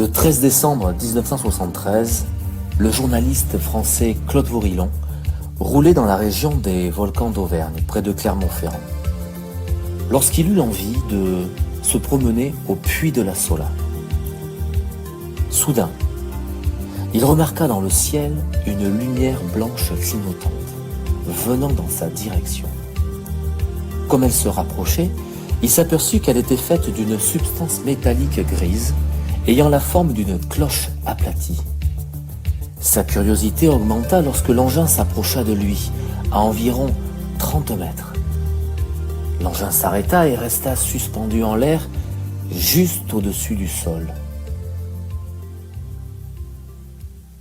Le 13 décembre 1973, le journaliste français Claude Vorilhon roulait dans la région des volcans d'Auvergne, près de Clermont-Ferrand, lorsqu'il eut l'envie de se promener au puy de la Sola. Soudain, il remarqua dans le ciel une lumière blanche clignotante, venant dans sa direction. Comme elle se rapprochait, il s'aperçut qu'elle était faite d'une substance métallique grise, ayant la forme d'une cloche aplatie. Sa curiosité augmenta lorsque l'engin s'approcha de lui, à environ 30 mètres. L'engin s'arrêta et resta suspendu en l'air, juste au-dessus du sol.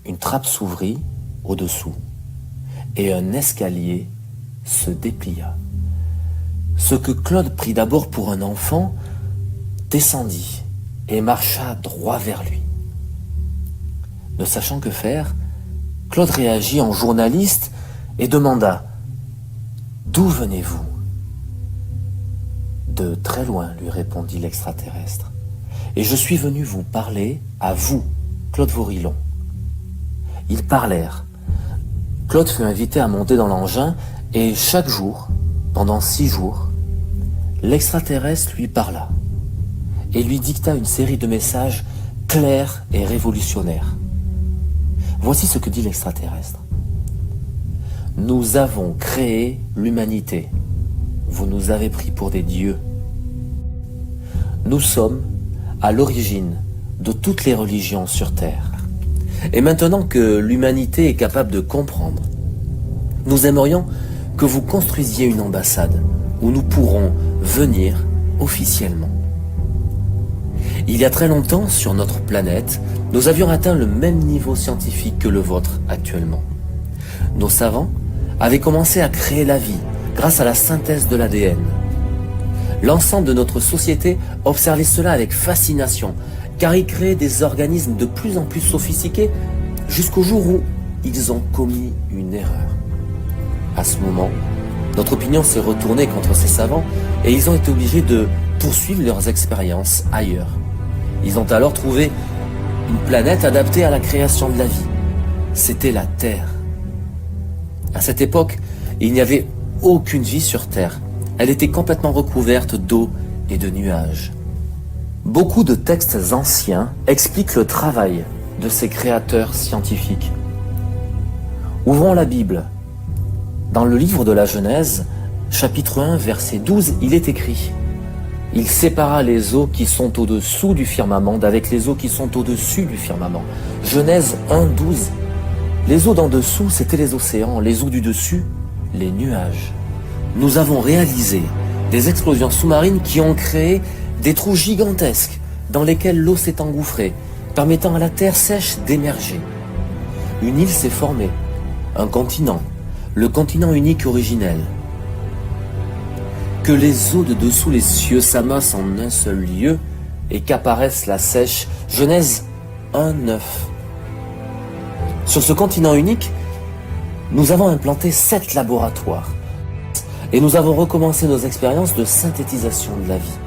Une trappe s'ouvrit au-dessous et un escalier se déplia. Ce que Claude prit d'abord pour un enfant descendit et marcha droit vers lui. Ne sachant que faire, Claude réagit en journaliste et demanda « D'où venez-vous » ? « De très loin, lui répondit l'extraterrestre. « Et je suis venu vous parler, à vous, Claude Vorilhon. » Ils parlèrent. Claude fut invité à monter dans l'engin et chaque jour, pendant 6 jours, l'extraterrestre lui parla et lui dicta une série de messages clairs et révolutionnaires. Voici ce que dit l'extraterrestre. « Nous avons créé l'humanité. Vous nous avez pris pour des dieux. Nous sommes à l'origine de toutes les religions sur Terre. Et maintenant que l'humanité est capable de comprendre, nous aimerions que vous construisiez une ambassade où nous pourrons venir officiellement. Il y a très longtemps, sur notre planète, nous avions atteint le même niveau scientifique que le vôtre actuellement. Nos savants avaient commencé à créer la vie grâce à la synthèse de l'ADN. L'ensemble de notre société observait cela avec fascination, car ils créaient des organismes de plus en plus sophistiqués jusqu'au jour où ils ont commis une erreur. À ce moment, notre opinion s'est retournée contre ces savants et ils ont été obligés de poursuivre leurs expériences ailleurs. Ils ont alors trouvé une planète adaptée à la création de la vie. C'était la Terre. À cette époque, il n'y avait aucune vie sur Terre. Elle était complètement recouverte d'eau et de nuages. Beaucoup de textes anciens expliquent le travail de ces créateurs scientifiques. Ouvrons la Bible. Dans le livre de la Genèse, chapitre 1, verset 12, il est écrit « Il sépara les eaux qui sont au-dessous du firmament d'avec les eaux qui sont au-dessus du firmament. » Genèse 1, 12. Les eaux d'en dessous, c'était les océans. Les eaux du dessus, les nuages. Nous avons réalisé des explosions sous-marines qui ont créé des trous gigantesques dans lesquels l'eau s'est engouffrée, permettant à la terre sèche d'émerger. Une île s'est formée, un continent, le continent unique originel. Que les eaux de dessous les cieux s'amassent en un seul lieu et qu'apparaisse la sèche. Genèse 1, 9. Sur ce continent unique, nous avons implanté 7 laboratoires et nous avons recommencé nos expériences de synthétisation de la vie.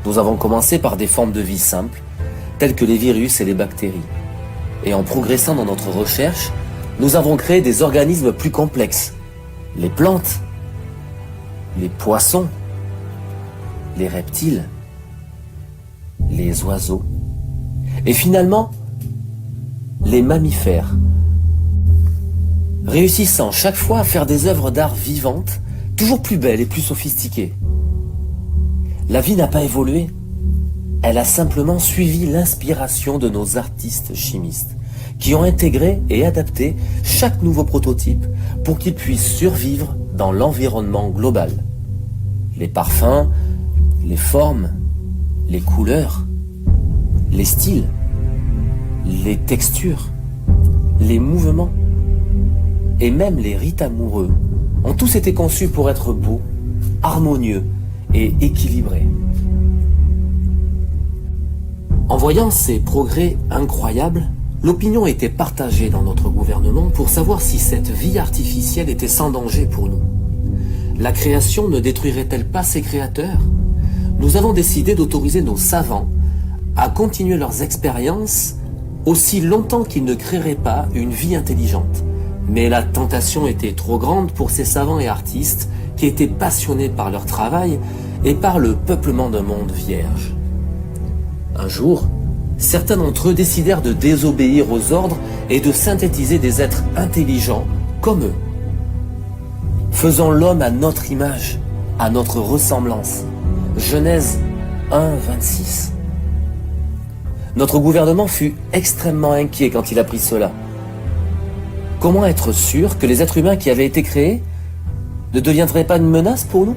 Nous avons commencé par des formes de vie simples, telles que les virus et les bactéries. Et en progressant dans notre recherche, nous avons créé des organismes plus complexes. Les plantes, les poissons, les reptiles, les oiseaux, et finalement, les mammifères, réussissant chaque fois à faire des œuvres d'art vivantes, toujours plus belles et plus sophistiquées. La vie n'a pas évolué, elle a simplement suivi l'inspiration de nos artistes chimistes, qui ont intégré et adapté chaque nouveau prototype pour qu'il puisse survivre dans l'environnement global. Les parfums, les formes, les couleurs, les styles, les textures, les mouvements et même les rites amoureux ont tous été conçus pour être beaux, harmonieux et équilibrés. En voyant ces progrès incroyables, l'opinion était partagée dans notre gouvernement pour savoir si cette vie artificielle était sans danger pour nous. La création ne détruirait-elle pas ses créateurs ? Nous avons décidé d'autoriser nos savants à continuer leurs expériences aussi longtemps qu'ils ne créeraient pas une vie intelligente. Mais la tentation était trop grande pour ces savants et artistes qui étaient passionnés par leur travail et par le peuplement d'un monde vierge. Un jour, certains d'entre eux décidèrent de désobéir aux ordres et de synthétiser des êtres intelligents comme eux. Faisons l'homme à notre image, à notre ressemblance. Genèse 1, 26. Notre gouvernement fut extrêmement inquiet quand il apprit cela. Comment être sûr que les êtres humains qui avaient été créés ne deviendraient pas une menace pour nous?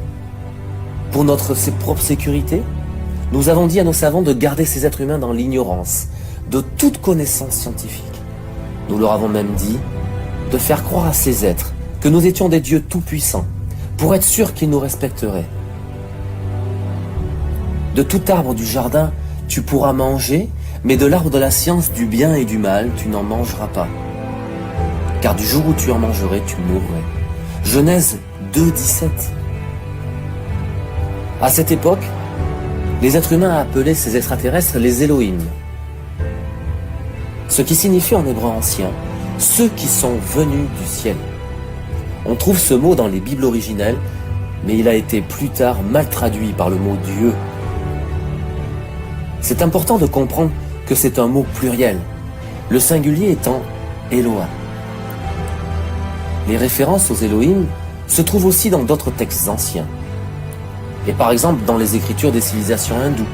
Pour notre propre sécurité? Nous avons dit à nos savants de garder ces êtres humains dans l'ignorance de toute connaissance scientifique. Nous leur avons même dit de faire croire à ces êtres que nous étions des dieux tout-puissants, pour être sûrs qu'ils nous respecteraient. De tout arbre du jardin, tu pourras manger, mais de l'arbre de la science du bien et du mal, tu n'en mangeras pas. Car du jour où tu en mangerais, tu mourrais. Genèse 2, 17. À cette époque, les êtres humains appelaient ces extraterrestres les Elohim, ce qui signifie en hébreu ancien « ceux qui sont venus du ciel ». On trouve ce mot dans les Bibles originelles, mais il a été plus tard mal traduit par le mot « Dieu ». C'est important de comprendre que c'est un mot pluriel, le singulier étant « Eloah ». Les références aux Elohim se trouvent aussi dans d'autres textes anciens, et par exemple dans les écritures des civilisations hindoues,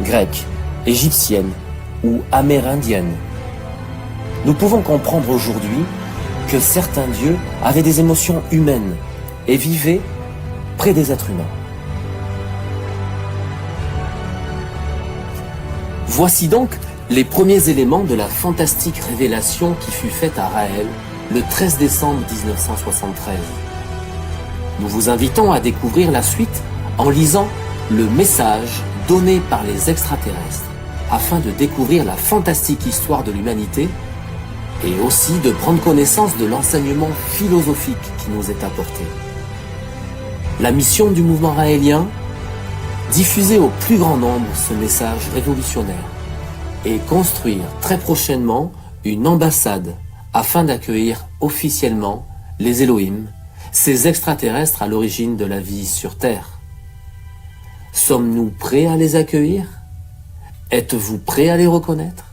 grecques, égyptiennes ou amérindiennes. Nous pouvons comprendre aujourd'hui que certains dieux avaient des émotions humaines et vivaient près des êtres humains. Voici donc les premiers éléments de la fantastique révélation qui fut faite à Raël le 13 décembre 1973. Nous vous invitons à découvrir la suite en lisant le message donné par les extraterrestres afin de découvrir la fantastique histoire de l'humanité et aussi de prendre connaissance de l'enseignement philosophique qui nous est apporté. La mission du mouvement raélien, diffuser au plus grand nombre ce message révolutionnaire et construire très prochainement une ambassade afin d'accueillir officiellement les Elohim, ces extraterrestres à l'origine de la vie sur Terre. Sommes-nous prêts à les accueillir? Êtes-vous prêts à les reconnaître?